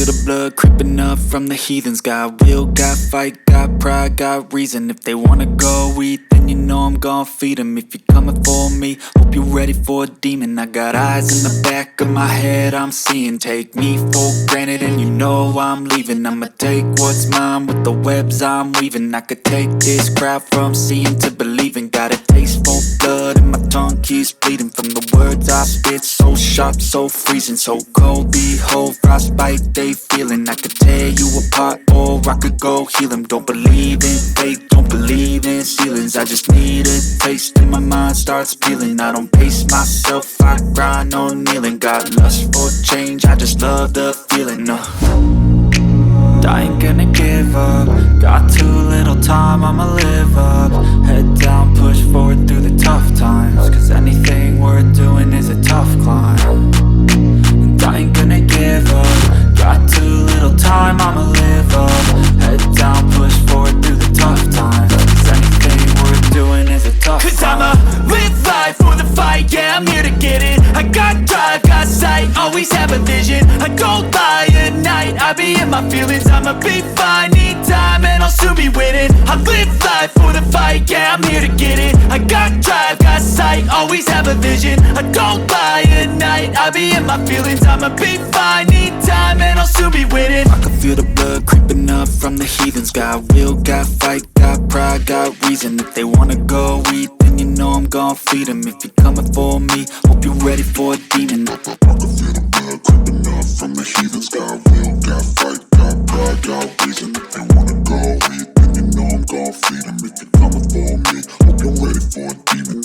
feel the blood creeping up from the heathens. Got will, got fight, got pride, got reason. If they wanna go eat, then you know I'm gon' feed them. If you're coming for me, hope you're ready for a demon. I got eyes in the back of my head, I'm seeing. Take me for granted and you know I'm leaving. I'ma take what's mine with the webs I'm weaving. I could take this crowd from seeing to believing. Got a taste for blood and my tongue keeps bleeding from the words I spit. So sharp, so freezing, so cold. Behold, frostbite they feeling. I could tear you apart or I could go heal them. Don't believe in fate, don't believe in ceilings. I just need a taste and my mind starts peeling. I don't pace myself, I grind on kneeling. Got lust for change, I just love the feeling. I ain't gonna give up. Got too little time, I'ma live up. Head down, push forward through the tough times. Cause anything worth doing is a tough climb. And I ain't gonna give up. Got too little time, I'ma live up. Head down, push forward through the tough times. Cause anything worth doing is a tough climb. Cause I'ma live life for the fight, yeah, I'm here to get it. I got drive, got sight, always have a vision. I don't lie at night, I be in my feelings. I'ma be fine, need time and I'll soon be winning. I live life for the fight, yeah, I'm here to get it. I got drive, got sight, always have a vision. I don't lie at night, I be in my feelings. I'ma be fine, need time and I'll soon be winning. I can feel the blood creeping up from the heathens. Got will, got fight, got pride, got reason. If they wanna go eat, then you know I'm gon' feed them. If you're coming for me, hope you're ready for a demon. I can feel the blood creeping up from the heathens. Got will, got fight, got pride, got reason. If they wanna go eat, then you know I'm gon' feed them. If you're coming for me, hope you're ready for a demon.